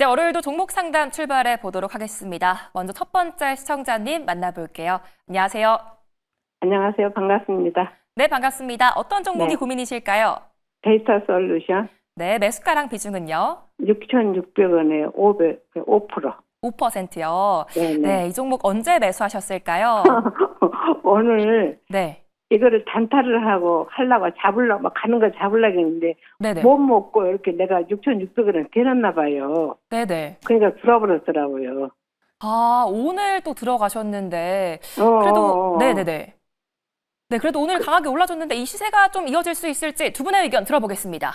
이제 월요일도 종목 상담 출발해 보도록 하겠습니다. 먼저 첫 번째 시청자님 만나볼게요. 안녕하세요. 안녕하세요. 반갑습니다. 네, 반갑습니다. 어떤 종목이 네. 고민이실까요? 데이터 솔루션 네, 매수가랑 비중은요? 6,600원에 5%. 5%요. 네네. 네, 이 종목 언제 매수하셨을까요? 오늘 네, 이거를 단타를 하고 잡으려고 막 가는 거 잡으려고 했는데 네네. 못 먹고 이렇게 내가 6,600원에 대놨나 봐요. 네네. 그러니까 들어버렸더라고요. 아, 오늘 또 들어가셨는데, 그래도, 네네네. 네, 그래도 오늘 강하게 올라줬는데 이 시세가 좀 이어질 수 있을지 두 분의 의견 들어보겠습니다.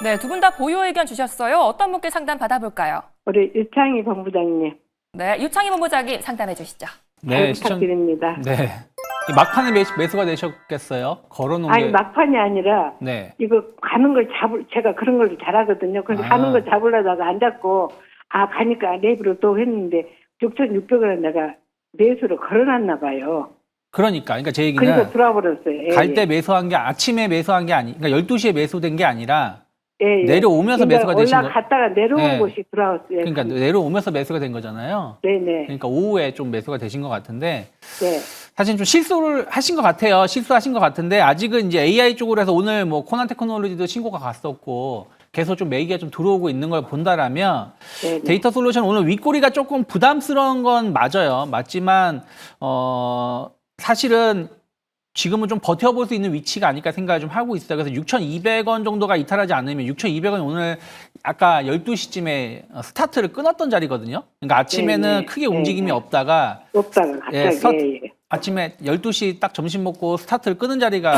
네, 두 분 다 보유 의견 주셨어요. 어떤 분께 상담 받아볼까요? 우리 유창희 본부장님 네, 유창희 본부장님 상담해 주시죠. 잘 부탁드립니다. 네. 이 막판에 매수가 되셨겠어요? 걸어놓은 아니 게. 막판이 아니라 네. 이거 가는 걸 제가 그런 걸 잘하거든요. 그래서 가는 걸 잡으려다가 안 잡고 가니까 내비로 또 했는데 6,600원에 내가 매수로 걸어놨나 봐요. 그러니까 제 얘기는 그러니까 들어버렸어요. 갈 때 매수한 게 아침에 매수한 게 그러니까 12시에 매수된 게 아니라 예. 내려오면서 매수가 되신 거. 올라갔다가 내려온 네. 곳이 들어왔어요. 그러니까 내려오면서 매수가 된 거잖아요. 네네. 그러니까 오후에 좀 매수가 되신 것 같은데 네. 사실 좀 실수를 하신 것 같아요. 실수하신 것 같은데 아직은 이제 AI 쪽으로 해서 오늘 뭐 코난 테크놀로지도 신고가 갔었고 계속 좀 매기가 좀 들어오고 있는 걸 본다라면 네네. 데이터 솔루션 오늘 윗꼬리가 조금 부담스러운 건 맞아요. 맞지만 사실은 지금은 좀 버텨볼 수 있는 위치가 아닐까 생각을 좀 하고 있어요. 그래서 6,200원 정도가 이탈하지 않으면 6,200원이 오늘 아까 12시쯤에 스타트를 끊었던 자리거든요. 그러니까 아침에는 네네. 크게 움직임이 없다가 갑자기. 아침에 12시 딱 점심 먹고 스타트를 끄는 자리가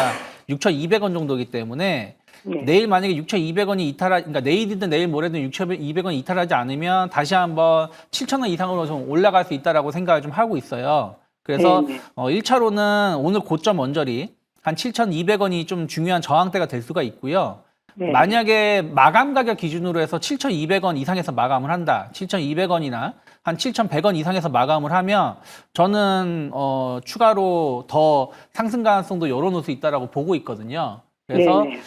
6,200원 정도이기 때문에 네. 내일 만약에 6,200원이 그러니까 내일이든 내일 모레든 6,200원이 이탈하지 않으면 다시 한번 7,000원 이상으로 좀 올라갈 수 있다라고 생각을 좀 하고 있어요. 그래서 네네. 1차로는 오늘 고점 언저리 한 7,200원이 좀 중요한 저항대가 될 수가 있고요. 네. 만약에 마감 가격 기준으로 해서 7,200원 이상에서 마감을 한다. 7,200원이나 한 7,100원 이상에서 마감을 하면 저는 추가로 더 상승 가능성도 열어놓을 수 있다라고 보고 있거든요. 그래서 네네.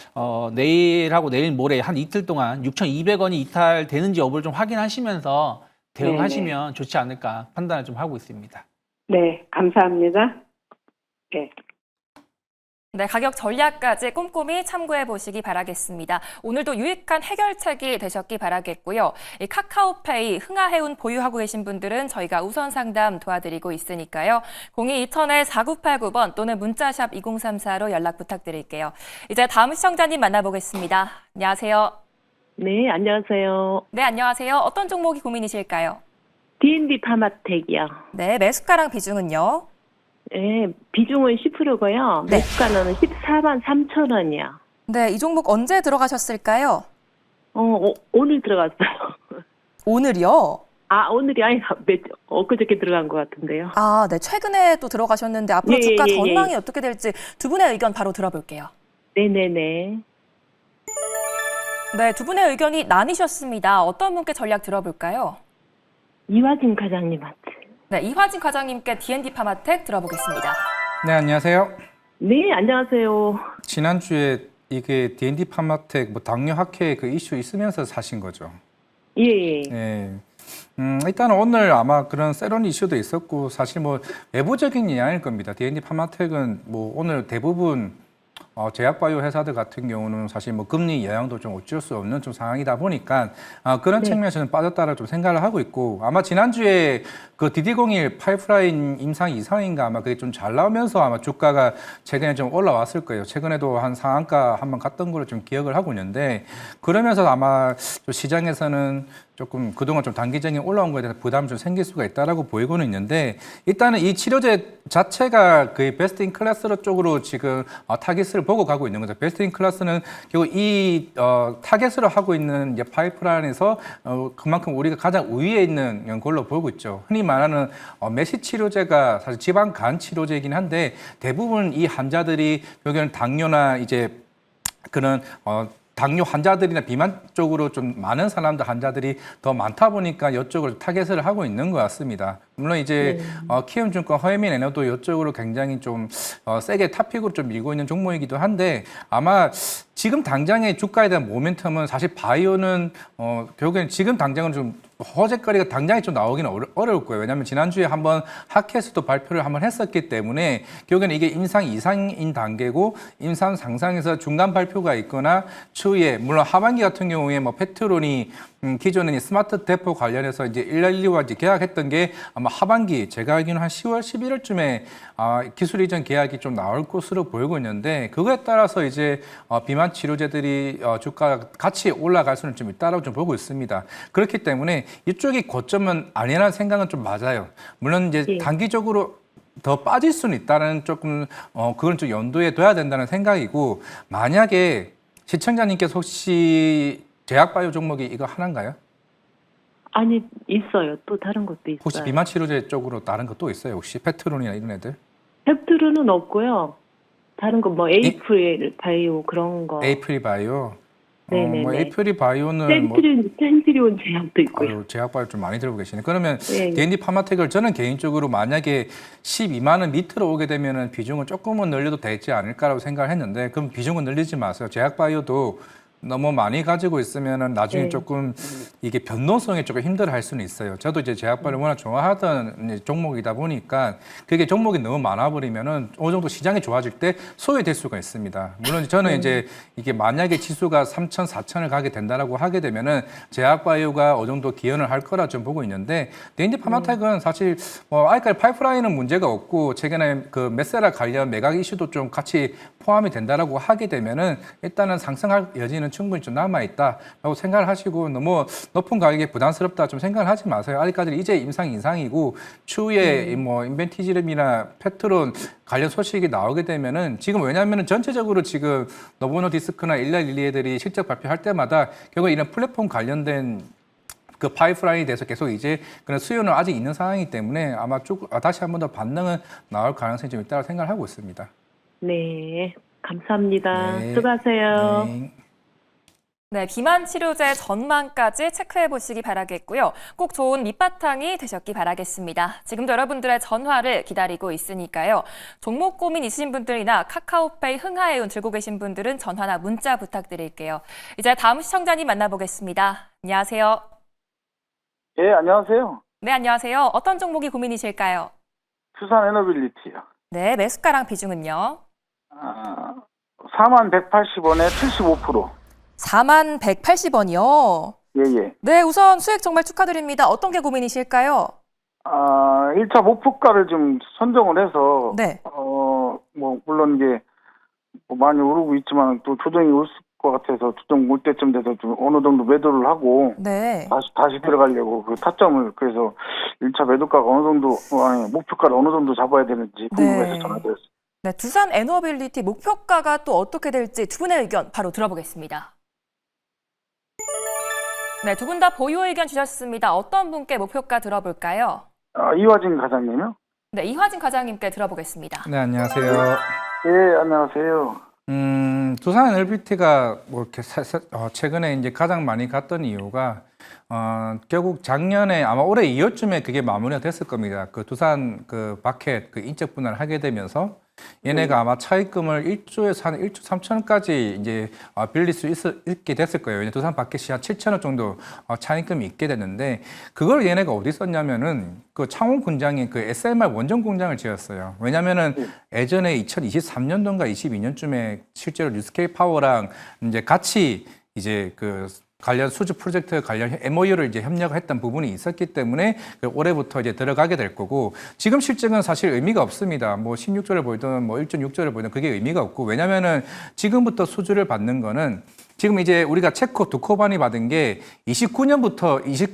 내일하고 내일 모레 한 이틀 동안 6,200원이 이탈되는지 여부를 좀 확인하시면서 대응하시면 좋지 않을까 판단을 좀 하고 있습니다. 네, 감사합니다. 네. 네, 가격 전략까지 꼼꼼히 참고해 보시기 바라겠습니다. 오늘도 유익한 해결책이 되셨기 바라겠고요. 이 카카오페이, 흥하해운 보유하고 계신 분들은 저희가 우선 상담 도와드리고 있으니까요. 02-2000-4989번 또는 문자샵 2034로 연락 부탁드릴게요. 이제 다음 시청자님 만나보겠습니다. 안녕하세요. 네, 안녕하세요. 네, 안녕하세요. 어떤 종목이 고민이실까요? D&D 파마텍이요. 네, 매수가랑 비중은요? 네, 비중은 10%고요. 네. 매수가는 14만 3천 원이요. 네, 이 종목 언제 들어가셨을까요? 오늘 들어갔어요. 오늘이요? 오늘이 아니라 엊그저께 들어간 것 같은데요. 아, 네, 최근에 또 들어가셨는데 앞으로 예, 주가 예, 예. 전망이 어떻게 될지 두 분의 의견 바로 들어볼게요. 네네네. 네, 두 분의 의견이 나뉘셨습니다. 어떤 분께 전략 들어볼까요? 이화진 과장님한테. 네, 이화진 과장님께 D&D 파마텍 들어보겠습니다. 네, 안녕하세요. 네, 안녕하세요. 지난주에 이게 D&D 파마텍 당뇨 학회 그 이슈 있으면서 사신 거죠? 예. 네. 일단 오늘 아마 그런 세론 이슈도 있었고 사실 뭐 외부적인 영향일 겁니다. D&D 파마텍은 뭐 오늘 대부분 제약바이오 회사들 같은 경우는 사실 뭐 금리 영향도 좀 어쩔 수 없는 좀 상황이다 보니까 그런 측면에서는 빠졌다라 좀 생각을 하고 있고 아마 지난주에 그 DD01 파이프라인 임상 이상인가 아마 그게 좀 잘 나오면서 아마 주가가 최근에 좀 올라왔을 거예요. 최근에도 한 상한가 한번 갔던 걸로 좀 기억을 하고 있는데 그러면서 아마 좀 시장에서는 조금 그동안 좀 단기적인 올라온 거에 대해서 부담이 좀 생길 수가 있다라고 보이고는 있는데 일단은 이 치료제 자체가 거의 베스트 인 클래스 쪽으로 지금 타깃을 보고 가고 있는 거죠. 베스트 인 클래스는 결국 이 타깃으로 하고 있는 이제 파이프라인에서 그만큼 우리가 가장 우위에 있는 걸로 보고 있죠. 흔히 말하는 메시 치료제가 사실 지방 간 치료제이긴 한데 대부분 이 환자들이 여기는 당뇨나 이제 그런 당뇨 환자들이나 비만 쪽으로 좀 많은 사람들 환자들이 더 많다 보니까 이쪽으로 타겟을 하고 있는 것 같습니다. 물론 이제 키움증권 허에민 에너도 이쪽으로 굉장히 좀 세게 탑픽으로 좀 밀고 있는 종목이기도 한데 아마 지금 당장의 주가에 대한 모멘텀은 사실 바이오는 결국에는 지금 당장은 좀 허재거리가 당장에 좀 나오기는 어려울 거예요. 왜냐하면 지난주에 한번 하켓에서도 발표를 한번 했었기 때문에 결국에는 이게 임상 이상인 단계고 임상 상상에서 중간 발표가 있거나 추후에 물론 하반기 같은 경우에 뭐 페트론이 기존에 스마트 대포 관련해서 이제 112와 이제 계약했던 게 아마 하반기 제가 알기로는 한 10월, 11월쯤에 기술 이전 계약이 좀 나올 것으로 보이고 있는데 그거에 따라서 이제 비만 치료제들이 주가가 같이 올라갈 수는 좀 있다라고 좀 보고 있습니다. 그렇기 때문에 이쪽이 고점은 아니라는 생각은 좀 맞아요. 물론 이제 예. 단기적으로 더 빠질 수는 있다는 조금 그건 좀 염두에 둬야 된다는 생각이고 만약에 시청자님께서 혹시 제약바이오 종목이 이거 하나인가요? 아니, 있어요. 또 다른 것도 있어요. 혹시 비만 치료제 쪽으로 다른 거 또 있어요? 혹시 페트론이나 이런 애들? 펩트루는 없고요. 다른 거 뭐 에이프릴 바이오 그런 거. 에이프리 바이오. 네네네. 뭐 에이프리 바이오는 뭐 센트리온 제약도 있고요. 아유, 제약바이오 좀 많이 들고 계시네. 그러면 네. D&D 파마텍을 저는 개인적으로 만약에 12만 원 밑으로 오게 되면은 비중을 조금은 늘려도 되지 않을까라고 생각을 했는데 그럼 비중은 늘리지 마세요. 제약바이오도 너무 많이 가지고 있으면은 나중에 네. 조금 이게 변동성이 조금 힘들어할 수는 있어요. 저도 이제 제약바를 워낙 좋아하던 이제 종목이다 보니까 그게 종목이 너무 많아버리면은 어느 정도 시장이 좋아질 때 소외될 수가 있습니다. 물론 저는 이제 이게 만약에 지수가 3천, 4천을 가게 된다라고 하게 되면은 제약바이오가 어느 정도 기여를 할 거라 좀 보고 있는데 D&D 파마텍은 사실 아직까지 파이프라인은 문제가 없고 최근에 그 메세라 관련 매각 이슈도 좀 같이 포함이 된다라고 하게 되면은 일단은 상승할 여지는 충분히 좀 남아있다라고 생각을 하시고 너무 높은 가격에 부담스럽다 좀 생각을 하지 마세요. 아직까지 이제 임상 인상이고 추후에 뭐 인벤티지름이나 페트론 관련 소식이 나오게 되면은 지금 왜냐하면은 전체적으로 지금 노보노디스크나 일라일리 애들이 실적 발표할 때마다 결국 이런 플랫폼 관련된 그 파이프라인에 대해서 계속 이제 그런 수요는 아직 있는 상황이기 때문에 아마 다시 한 번 더 반등은 나올 가능성이 좀 있다고 생각을 하고 있습니다. 네. 감사합니다. 네. 수고하세요. 네. 네, 비만 치료제 전망까지 체크해 보시기 바라겠고요. 꼭 좋은 밑바탕이 되셨기 바라겠습니다. 지금도 여러분들의 전화를 기다리고 있으니까요. 종목 고민 있으신 분들이나 카카오페이 흥하해운 들고 계신 분들은 전화나 문자 부탁드릴게요. 이제 다음 시청자님 만나보겠습니다. 안녕하세요. 예, 안녕하세요. 네, 안녕하세요. 어떤 종목이 고민이실까요? 수산 에너빌리티요. 네, 매수가랑 비중은요? 4180원에 75%. 4180원이요. 예, 예. 네, 우선 수익 정말 축하드립니다. 어떤 게 고민이실까요? 1차 목표가를 좀 선정을 해서, 네. 물론 이제 뭐 많이 오르고 있지만 또 조정이 올 것 같아서 조정 올 때쯤 돼서 좀 어느 정도 매도를 하고, 네. 다시 들어가려고 그 타점을 그래서 1차 매도가가 어느 정도, 목표가를 어느 정도 잡아야 되는지 궁금해서 네. 전화드렸어요. 네, 두산 에너빌리티 목표가가 또 어떻게 될지 두 분의 의견 바로 들어보겠습니다. 네, 두 분 다 보유 의견 주셨습니다. 어떤 분께 목표가 들어볼까요? 이화진 과장님요? 네, 이화진 과장님께 들어보겠습니다. 네, 안녕하세요. 예, 안녕하세요. 두산 LBT가 뭐 이렇게 최근에 이제 가장 많이 갔던 이유가 결국 작년에 아마 올해 2월쯤에 그게 마무리가 됐을 겁니다. 그 두산 그 바켓 그 인적 분할을 하게 되면서 얘네가 아마 차입금을 1조에서 한 1조 3천원까지 이제 빌릴 수 있게 됐을 거예요. 왜냐면 두산 바켓이 한 7천원 정도 차입금이 있게 됐는데 그걸 얘네가 어디 썼냐면은 그 창원 공장에 그 SMR 원전 공장을 지었어요. 왜냐면은 예전에 2023년도인가 22년쯤에 실제로 뉴스케이 파워랑 이제 같이 이제 그 관련 수주 프로젝트 관련 MOU를 이제 협력을 했던 부분이 있었기 때문에 올해부터 이제 들어가게 될 거고 지금 실적은 사실 의미가 없습니다. 뭐 16조를 보이든 뭐 1.6조를 보이든 그게 의미가 없고 왜냐면은 지금부터 수주를 받는 거는 지금 이제 우리가 체코 두코반이 받은 게 29년부터 이제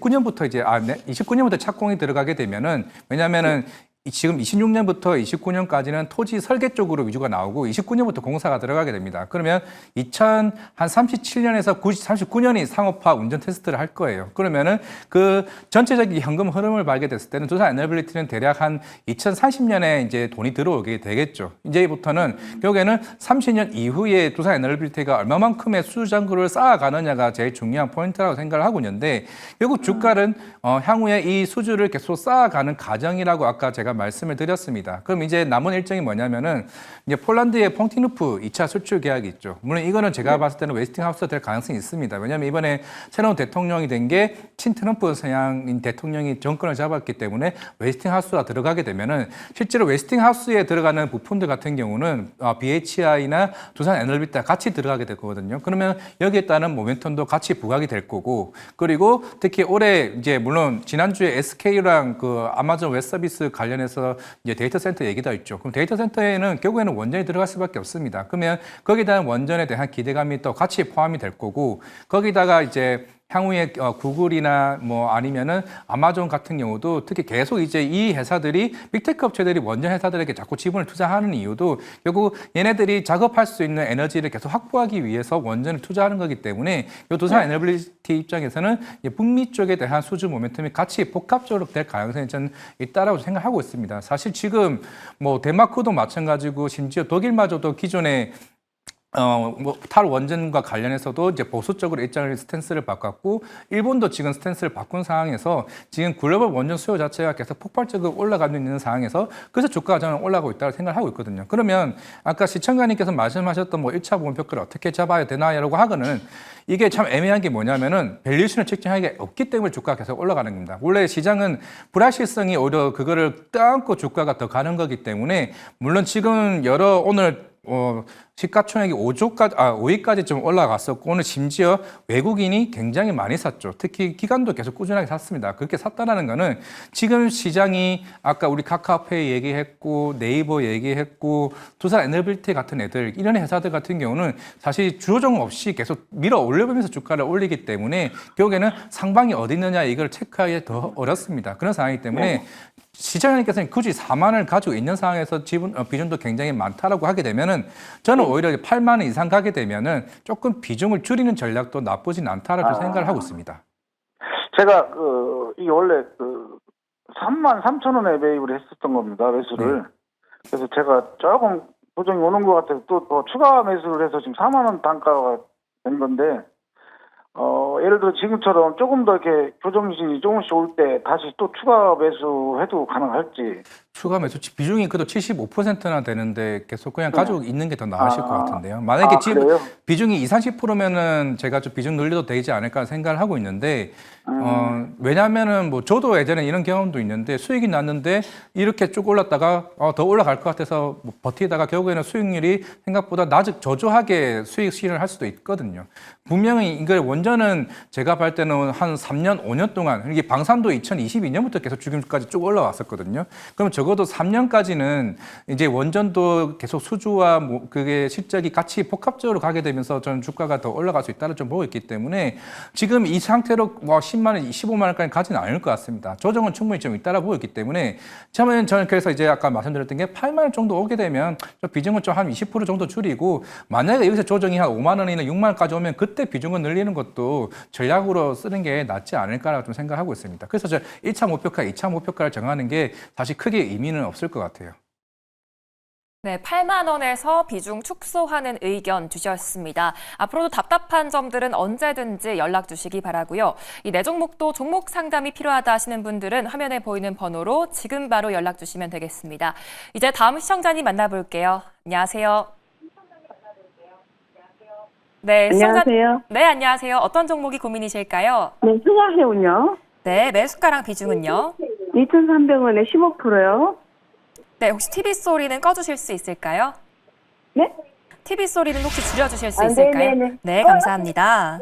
29년부터 착공이 들어가게 되면은 왜냐면은 지금 26년부터 29년까지는 토지 설계 쪽으로 위주가 나오고 29년부터 공사가 들어가게 됩니다. 그러면 2037년에서 39년이 상업화 운전 테스트를 할 거예요. 그러면은 그 전체적인 현금 흐름을 봐게 됐을 때는 두산 에너빌리티는 대략 한 2030년에 이제 돈이 들어오게 되겠죠. 이제부터는 결국에는 30년 이후에 두산 에너빌리티가 얼마만큼의 수주잔고를 쌓아가느냐가 제일 중요한 포인트라고 생각을 하고 있는데 결국 주가는 향후에 이 수주를 계속 쌓아가는 과정이라고 아까 제가 말씀을 드렸습니다. 그럼 이제 남은 일정이 뭐냐면은 이제 폴란드의 퐁티누프 2차 수출 계약이 있죠. 물론 이거는 제가 봤을 때는 웨스팅하우스가 될 가능성이 있습니다. 왜냐하면 이번에 새로운 대통령이 된 게 친트럼프 서양인 대통령이 정권을 잡았기 때문에 웨스팅하우스가 들어가게 되면은 실제로 웨스팅하우스에 들어가는 부품들 같은 경우는 BHI나 두산 에너빌리티가 같이 들어가게 될 거거든요. 그러면 여기에 따른 모멘텀도 같이 부각이 될 거고 그리고 특히 올해 이제 물론 지난주에 SK랑 그 아마존 웹 서비스 관련해서 이제 데이터 센터 얘기도 있죠. 그럼 데이터 센터에는 결국에는 원전이 들어갈 수밖에 없습니다. 그러면 거기에 대한 원전에 대한 기대감이 또 같이 포함이 될 거고 거기다가 이제 향후에 구글이나 뭐 아니면은 아마존 같은 경우도 특히 계속 이제 이 회사들이 빅테크 업체들이 원전 회사들에게 자꾸 지분을 투자하는 이유도 결국 얘네들이 작업할 수 있는 에너지를 계속 확보하기 위해서 원전을 투자하는 거기 때문에 이 두산 에너빌리티 입장에서는 북미 쪽에 대한 수주 모멘텀이 같이 복합적으로 될 가능성이 저는 있다라고 생각하고 있습니다. 사실 지금 뭐 덴마크도 마찬가지고 심지어 독일마저도 기존에 탈원전과 관련해서도 이제 보수적으로 일정의 스탠스를 바꿨고 일본도 지금 스탠스를 바꾼 상황에서 지금 글로벌 원전 수요 자체가 계속 폭발적으로 올라가고 있는 상황에서 그래서 주가가 저는 올라가고 있다고 생각을 하고 있거든요. 그러면 아까 시청자님께서 말씀하셨던 뭐 1차 보험평가를 어떻게 잡아야 되나라고 하고는 이게 참 애매한 게 뭐냐면은 밸류에이션을 측정하기가 없기 때문에 주가가 계속 올라가는 겁니다. 원래 시장은 불확실성이 오히려 그거를 떠안고 주가가 더 가는 거기 때문에 물론 지금 오늘 시가총액이 5위까지 좀 올라갔었고 오늘 심지어 외국인이 굉장히 많이 샀죠. 특히 기관도 계속 꾸준하게 샀습니다. 그렇게 샀다라는 거는 지금 시장이 아까 우리 카카오페이 얘기했고 네이버 얘기했고 두산 에너빌티 같은 애들 이런 회사들 같은 경우는 사실 주조정 없이 계속 밀어 올려보면서 주가를 올리기 때문에 결국에는 상방이 어디 있느냐 이걸 체크하기 더 어렵습니다. 그런 상황이기 때문에 시장님께서는 굳이 4만을 가지고 있는 상황에서 비중도 굉장히 많다라고 하게 되면은 저는 오히려 8만 원 이상 가게 되면은 조금 비중을 줄이는 전략도 나쁘진 않다라고 생각을 하고 있습니다. 제가 이게 원래 3만 3천 원에 매입을 했었던 겁니다. 매수를. 그래서 제가 조금 보정이 오는 것 같아서 또 더 추가 매수를 해서 지금 4만 원 단가가 된 건데 예를 들어 지금처럼 조금 더 이렇게 교정신이 조금씩 올 때 다시 또 추가 매수해도 가능할지. 추가 매수 비중이 그래도 75%나 되는데 계속 그냥 가지고 있는 게 더 나으실 것 같은데요. 만약에 지금 그래요? 비중이 20-30%면은 제가 좀 비중 늘려도 되지 않을까 생각을 하고 있는데 왜냐면은 뭐 저도 예전에 이런 경험도 있는데 수익이 났는데 이렇게 쭉 올랐다가 더 올라갈 것 같아서 뭐 버티다가 결국에는 수익률이 생각보다 저조하게 수익 실현을 할 수도 있거든요. 분명히 이걸 원전은 제가 볼 때는 한 3년, 5년 동안 이게 방산도 2022년부터 계속 지금까지 쭉 올라왔었거든요. 그럼 적어도 3년까지는 이제 원전도 계속 수주와 뭐 그게 실적이 같이 복합적으로 가게 되면서 저는 주가가 더 올라갈 수 있다는 좀 보고 있기 때문에 지금 이 상태로 뭐 10만 원, 15만 원까지 가지는 않을 것 같습니다. 조정은 충분히 좀 있다라고 보고 있기 때문에 저는 그래서 이제 아까 말씀드렸던 게 8만 원 정도 오게 되면 좀 비중은 좀 한 20% 정도 줄이고 만약에 여기서 조정이 한 5만 원이나 6만 원까지 오면 그때 비중을 늘리는 것도 전략으로 쓰는 게 낫지 않을까라고 좀 생각하고 있습니다. 그래서 저 1차 목표가, 2차 목표가를 정하는 게 사실 크게 의미는 없을 것 같아요. 네, 8만 원에서 비중 축소하는 의견 주셨습니다. 앞으로도 답답한 점들은 언제든지 연락 주시기 바라고요. 이 네 종목도 종목 상담이 필요하다 하시는 분들은 화면에 보이는 번호로 지금 바로 연락 주시면 되겠습니다. 이제 다음 시청자님 만나볼게요. 안녕하세요. 네, 안녕하세요. 네, 안녕하세요. 어떤 종목이 고민이실까요? 네, 흥하해운요. 네, 매수가랑 비중은요? 2,300원에 15%요. 네, 혹시 TV 소리는 꺼주실 수 있을까요? 네? TV 소리는 혹시 줄여주실 수 있을까요? 네네네. 네, 감사합니다.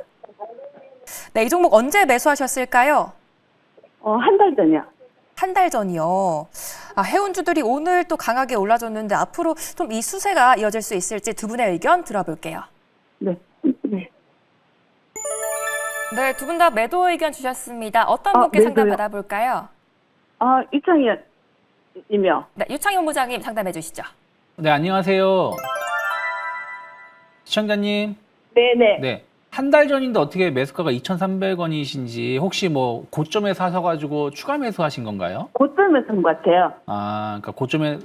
네, 이 종목 언제 매수하셨을까요? 한 달 전이요. 한 달 전이요. 해운주들이 오늘 또 강하게 올라줬는데 앞으로 좀 이 수세가 이어질 수 있을지 두 분의 의견 들어볼게요. 네. 네. 네, 두 분 다 매도 의견 주셨습니다. 어떤 분께 상담 매도요? 받아볼까요? 이창현. 이며. 네, 유창희 본부장님 상담해 주시죠. 네, 안녕하세요. 시청자님. 네네. 네. 한 달 전인데 어떻게 매수가가 2,300원이신지 혹시 뭐 고점에 사셔가지고 추가 매수하신 건가요? 고점에 산 것 같아요. 아, 그러니까 고점에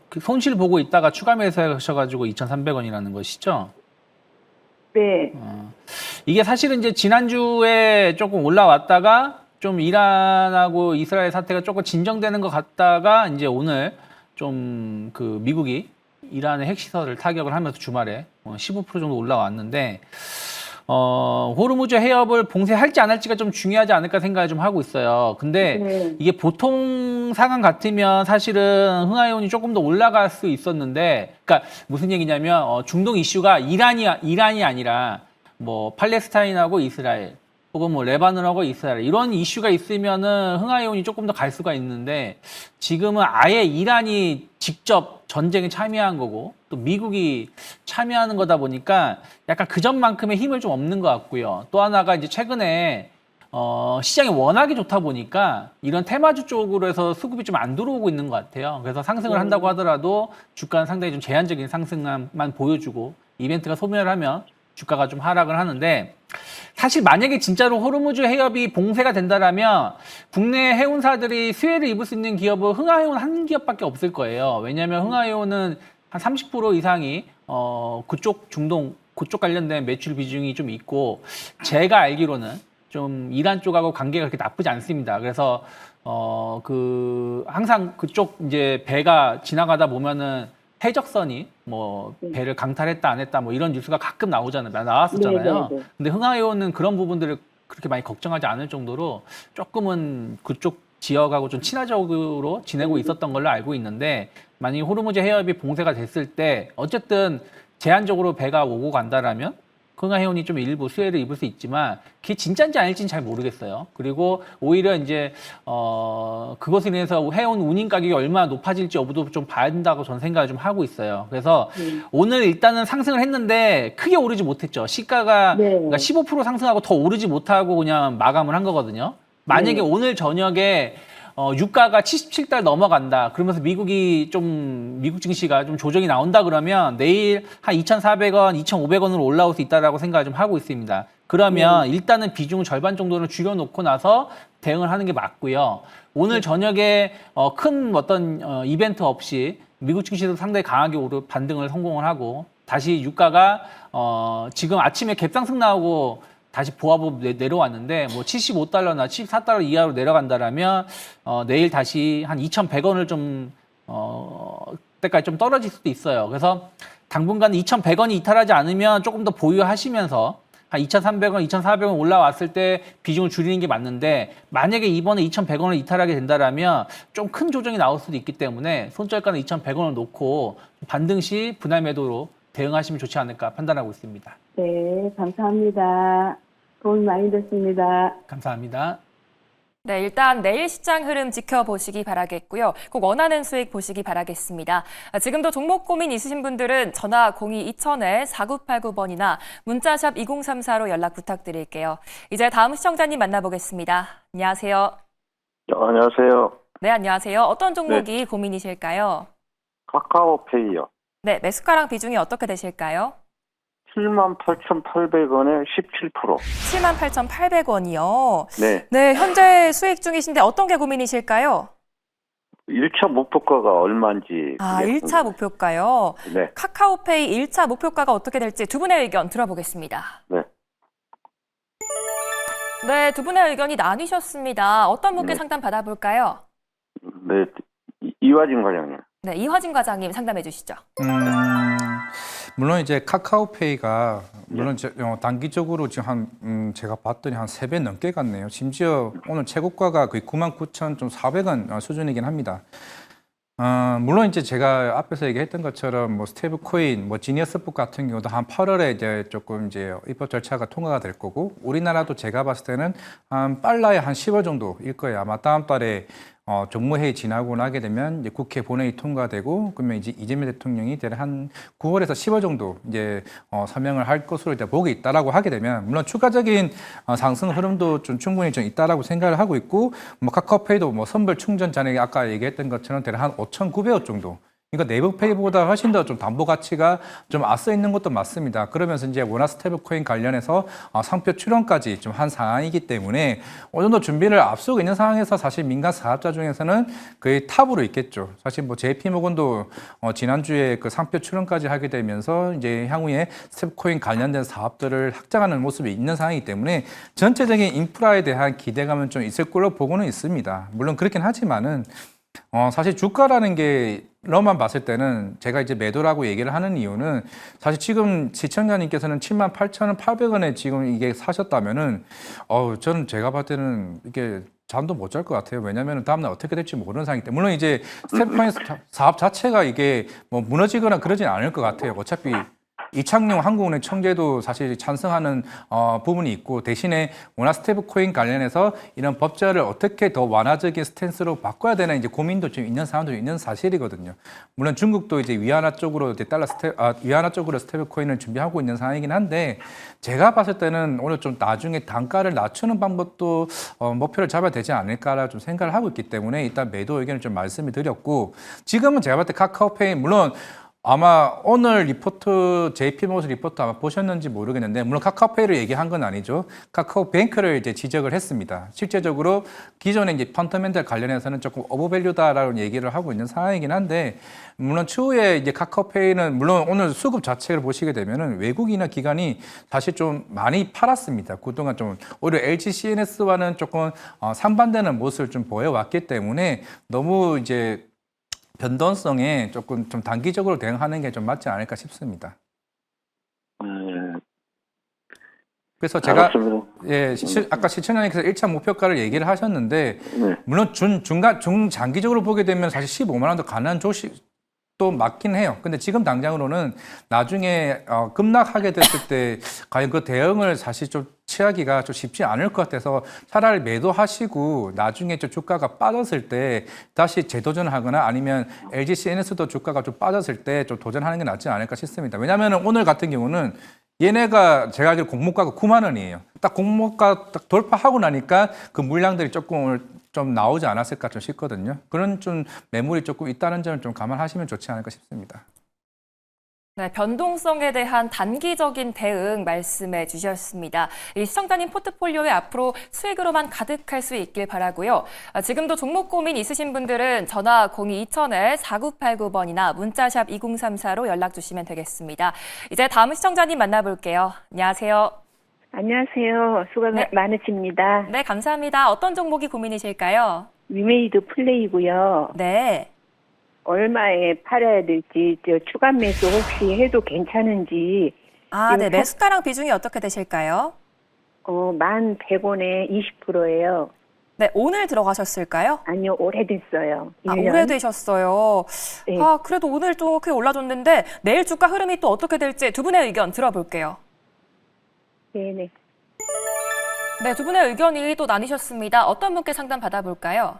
그 손실 보고 있다가 추가 매수하셔가지고 2,300원이라는 것이죠? 네. 이게 사실은 이제 지난주에 조금 올라왔다가 좀 이란하고 이스라엘 사태가 조금 진정되는 것 같다가 이제 오늘 좀 그 미국이 이란의 핵시설을 타격을 하면서 주말에 15% 정도 올라왔는데 호르무즈 해협을 봉쇄할지 안 할지가 좀 중요하지 않을까 생각을 좀 하고 있어요. 근데 네. 이게 보통 상황 같으면 사실은 흥하해운이 조금 더 올라갈 수 있었는데, 그러니까 무슨 얘기냐면 중동 이슈가 이란이 아니라 뭐 팔레스타인하고 이스라엘 혹은 뭐 레바논하고 이스라엘 이런 이슈가 있으면은 흥하해운이 조금 더 갈 수가 있는데 지금은 아예 이란이 직접 전쟁에 참여한 거고 또 미국이 참여하는 거다 보니까 약간 그전만큼의 힘을 좀 없는 것 같고요. 또 하나가 이제 최근에 시장이 워낙에 좋다 보니까 이런 테마주 쪽으로 해서 수급이 좀 안 들어오고 있는 것 같아요. 그래서 상승을 한다고 하더라도 주가는 상당히 좀 제한적인 상승만 보여주고 이벤트가 소멸을 하면 주가가 좀 하락을 하는데 사실 만약에 진짜로 호르무즈 해협이 봉쇄가 된다라면 국내 해운사들이 수혜를 입을 수 있는 기업은 흥하해운 한 기업밖에 없을 거예요. 왜냐하면 흥하해운은 한 30% 이상이 그쪽 중동 그쪽 관련된 매출 비중이 좀 있고 제가 알기로는 좀 이란 쪽하고 관계가 그렇게 나쁘지 않습니다. 그래서 항상 그쪽 이제 배가 지나가다 보면은 해적선이 뭐 배를 강탈했다 안 했다 뭐 이런 뉴스가 가끔 나왔었잖아요. 네. 근데 흥하해운은 그런 부분들을 그렇게 많이 걱정하지 않을 정도로 조금은 그쪽 지역하고 좀 친화적으로 지내고 있었던 걸로 알고 있는데 만약에 호르무즈 해협이 봉쇄가 됐을 때 어쨌든 제한적으로 배가 오고 간다라면 흥하해운이 좀 일부 수혜를 입을 수 있지만 그게 진짜인지 아닐지는 잘 모르겠어요. 그리고 오히려 이제 그것에 인해서 해운 운임 가격이 얼마나 높아질지 여부도 좀 봐야 된다고 저는 생각을 좀 하고 있어요. 그래서 오늘 일단은 상승을 했는데 크게 오르지 못했죠. 시가가 네. 그러니까 15% 상승하고 더 오르지 못하고 그냥 마감을 한 거거든요. 만약에 오늘 저녁에 유가가 77달러 넘어간다. 그러면서 미국 증시가 좀 조정이 나온다 그러면 내일 한 2,400원, 2,500원으로 올라올 수 있다라고 생각을 좀 하고 있습니다. 그러면 일단은 비중 절반 정도는 줄여놓고 나서 대응을 하는 게 맞고요. 오늘 저녁에 큰 어떤 이벤트 없이 미국 증시도 상당히 강하게 반등을 성공을 하고 다시 유가가 지금 아침에 갭상승 나오고 다시 보합으로 내려왔는데 뭐 75달러나 74달러 이하로 내려간다라면 내일 다시 한 2,100원을 좀 때까지 좀 떨어질 수도 있어요. 그래서 당분간 2,100원이 이탈하지 않으면 조금 더 보유하시면서 한 2,300원, 2,400원 올라왔을 때 비중을 줄이는 게 맞는데 만약에 이번에 2,100원을 이탈하게 된다라면 좀 큰 조정이 나올 수도 있기 때문에 손절가는 2,100원을 놓고 반등 시 분할 매도로 대응하시면 좋지 않을까 판단하고 있습니다. 네, 감사합니다. 도움이 많이 됐습니다. 감사합니다. 네, 일단 내일 시장 흐름 지켜보시기 바라겠고요. 꼭 원하는 수익 보시기 바라겠습니다. 지금도 종목 고민 있으신 분들은 전화 02-2000-4989번이나 문자샵 2034로 연락 부탁드릴게요. 이제 다음 시청자님 만나보겠습니다. 안녕하세요. 안녕하세요. 네, 안녕하세요. 어떤 종목이 고민이실까요? 카카오페이요. 네, 매수가랑 비중이 어떻게 되실까요? 78,800원에 17%. 78,800원이요. 네. 네, 현재 수익 중이신데 어떤 게 고민이실까요? 1차 목표가가 얼마인지. 아, 그게 1차 목표가요. 네. 카카오페이 1차 목표가가 어떻게 될지 두 분의 의견 들어보겠습니다. 네. 네, 두 분의 의견이 나뉘셨습니다. 어떤 분께 네. 상담 받아볼까요? 네. 이화진 과장님. 네, 이화진 과장님 상담해 주시죠. 물론 이제 카카오페이가 물론 단기적으로 지금 제가 봤더니 한 3배 넘게 갔네요. 심지어 오늘 최고가가 거의 99,400원 수준이긴 합니다. 물론 이제 제가 앞에서 얘기했던 것처럼 뭐 스테이블 코인, 뭐 지니어스북 같은 경우도 한 8월에 이제 조금 이제 입법 절차가 통과가 될 거고 우리나라도 제가 봤을 때는 빨라야 한 10월 정도일 거예요. 아마 다음 달에 정무회의 지나고 나게 되면 이제 국회 본회의 통과되고 그러면 이제 이재명 대통령이 대략 한 9월에서 10월 정도 이제 서명을 할 것으로 이제 보고 있다라고 하게 되면 물론 추가적인 상승 흐름도 좀 충분히 좀 있다라고 생각을 하고 있고 뭐 카카오페이도 뭐 선불 충전 전에 아까 얘기했던 것처럼 대략 한 5,900억 정도. 그러니까 네이버페이보다 훨씬 더 좀 담보 가치가 좀 앞서 있는 것도 맞습니다. 그러면서 이제 원화 스테이블코인 관련해서 상표 출원까지 좀 한 상황이기 때문에 어느 정도 준비를 앞서고 있는 상황에서 사실 민간 사업자 중에서는 거의 탑으로 있겠죠. 사실 뭐 JP모건도 지난주에 그 상표 출원까지 하게 되면서 이제 향후에 스테이블코인 관련된 사업들을 확장하는 모습이 있는 상황이기 때문에 전체적인 인프라에 대한 기대감은 좀 있을 걸로 보고는 있습니다. 물론 그렇긴 하지만은 사실 주가라는 게 로만 봤을 때는 제가 이제 매도라고 얘기를 하는 이유는 사실 지금 시청자님께서는 78,800원에 지금 이게 사셨다면은 저는 제가 봤을 때는 이게 잠도 못 잘 것 같아요. 왜냐하면 다음날 어떻게 될지 모르는 상황이기 때문에 물론 이제 스테이블코인 사업 자체가 이게 뭐 무너지거나 그러진 않을 것 같아요. 어차피 이창용 한국은행 총재도 사실 찬성하는 부분이 있고 대신에 원화 스테이블코인 관련해서 이런 법제화를 어떻게 더 완화적인 스탠스로 바꿔야 되나 이제 고민도 좀 있는 사람도 있는 사실이거든요. 물론 중국도 이제 위안화 쪽으로 이제 위안화 쪽으로 스테이블코인을 준비하고 있는 상황이긴 한데 제가 봤을 때는 오늘 좀 나중에 단가를 낮추는 방법도 목표를 잡아야 되지 않을까라 좀 생각을 하고 있기 때문에 일단 매도 의견을 좀 말씀을 드렸고 지금은 제가 봤을 때 카카오페이 물론 아마 오늘 리포트 JP모건 리포트 아마 보셨는지 모르겠는데 물론 카카오페이를 얘기한 건 아니죠. 카카오뱅크를 이제 지적을 했습니다. 실제적으로 기존의 이제 펀더멘털 관련해서는 조금 오버밸류다라는 얘기를 하고 있는 상황이긴 한데 물론 추후에 이제 카카오페이는 물론 오늘 수급 자체를 보시게 되면은 외국이나 기관이 사실 좀 많이 팔았습니다. 그동안 좀 오히려 LG CNS와는 조금 상반되는 모습을 좀 보여왔기 때문에 너무 이제 변동성에 조금 좀 단기적으로 대응하는 게 좀 맞지 않을까 싶습니다. 그래서 제가 알았습니다. 아까 시청자님께서 1차 목표가를 얘기를 하셨는데 네. 물론 중장기적으로 보게 되면 사실 15만 원도 가능한 조식도 맞긴 해요. 근데 지금 당장으로는 나중에 급락하게 됐을 때 과연 그 대응을 사실 좀 취하기가 좀 쉽지 않을 것 같아서 차라리 매도하시고 나중에 좀 주가가 빠졌을 때 다시 재도전을 하거나 아니면 LG CNS도 주가가 좀 빠졌을 때 좀 도전하는 게 낫지 않을까 싶습니다. 왜냐하면 오늘 같은 경우는 얘네가 제가 알기로 공모가가 9만 원이에요. 딱 공모가 딱 돌파하고 나니까 그 물량들이 조금 오늘 좀 나오지 않았을까 좀 싶거든요. 그런 좀 매물이 조금 있다는 점을 좀 감안하시면 좋지 않을까 싶습니다. 네, 변동성에 대한 단기적인 대응 말씀해 주셨습니다. 이 시청자님 포트폴리오에 앞으로 수익으로만 가득할 수 있길 바라고요. 지금도 종목 고민 있으신 분들은 전화 02-2000-4989번이나 문자샵 2034로 연락 주시면 되겠습니다. 이제 다음 시청자님 만나볼게요. 안녕하세요. 안녕하세요. 수고 네. 많으십니다. 네, 감사합니다. 어떤 종목이 고민이실까요? 위메이드 플레이고요. 네. 얼마에 팔아야 될지 추가 매수 혹시 해도 괜찮은지 아, 네. 지금 매수가랑 비중이 어떻게 되실까요? 1,100원에 20%예요. 네, 오늘 들어가셨을까요? 아니요, 오래됐어요. 아, 1년. 오래되셨어요. 네. 아, 그래도 오늘 좀 크게 올라줬는데 내일 주가 흐름이 또 어떻게 될지 두 분의 의견 들어볼게요. 네네. 네, 두 분의 의견이 또 나뉘셨습니다. 어떤 분께 상담 받아볼까요?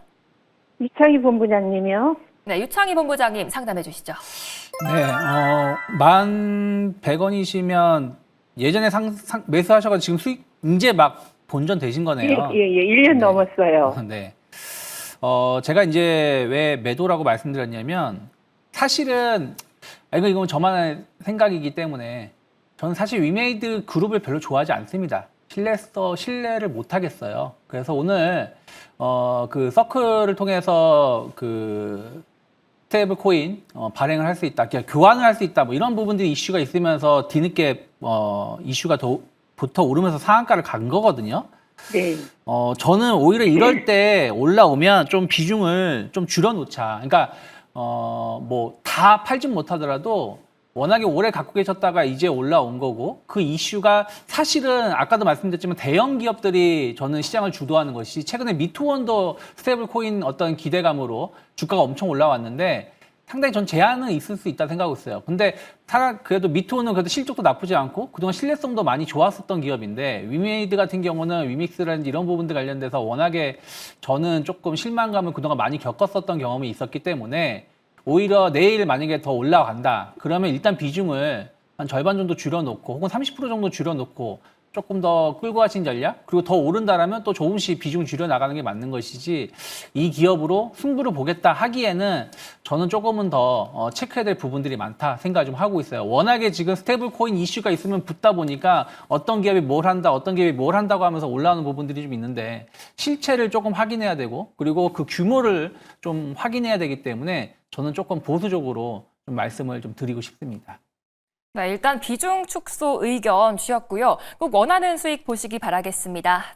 이창희 본부장님이요. 네, 유창희 본부장님 상담해 주시죠. 네, 1,100원이시면 예전에 매수하셔가지고 지금 수익 이제 막 본전 되신 거네요. 예, 1년 네. 넘었어요. 네. 제가 이제 왜 매도라고 말씀드렸냐면 사실은 이건 저만의 생각이기 때문에 저는 사실 위메이드 그룹을 별로 좋아하지 않습니다. 신뢰를 못 하겠어요. 그래서 오늘 그 서클을 통해서 그 스테이블 코인 발행을 할 수 있다, 교환을 할 수 있다, 뭐 이런 부분들이 이슈가 있으면서 뒤늦게 이슈가 부터 오르면서 상한가를 간 거거든요. 네. 저는 오히려 이럴 때 올라오면 좀 비중을 좀 줄여놓자. 그러니까 뭐 다 팔진 못하더라도 워낙에 오래 갖고 계셨다가 이제 올라온 거고 그 이슈가 사실은 아까도 말씀드렸지만 대형 기업들이 저는 시장을 주도하는 것이 최근에 미투원도 스테이블 코인 어떤 기대감으로 주가가 엄청 올라왔는데 상당히 전 제한은 있을 수 있다 생각하고 있어요. 근데 그래도 미토는 그래도 실적도 나쁘지 않고 그동안 신뢰성도 많이 좋았었던 기업인데 위메이드 같은 경우는 위믹스라든지 이런 부분들 관련돼서 워낙에 저는 조금 실망감을 그동안 많이 겪었었던 경험이 있었기 때문에 오히려 내일 만약에 더 올라간다. 그러면 일단 비중을 한 절반 정도 줄여놓고 혹은 30% 정도 줄여놓고 조금 더 끌고 가신 전략, 그리고 더 오른다라면 또 조금씩 비중 줄여 나가는 게 맞는 것이지 이 기업으로 승부를 보겠다 하기에는 저는 조금은 더 체크해야 될 부분들이 많다 생각 좀 하고 있어요. 워낙에 지금 스테이블 코인 이슈가 있으면 붙다 보니까 어떤 기업이 뭘 한다, 어떤 기업이 뭘 한다고 하면서 올라오는 부분들이 좀 있는데 실체를 조금 확인해야 되고 그리고 그 규모를 좀 확인해야 되기 때문에 저는 조금 보수적으로 좀 말씀을 좀 드리고 싶습니다. 네, 일단 비중 축소 의견 주셨고요. 꼭 원하는 수익 보시기 바라겠습니다.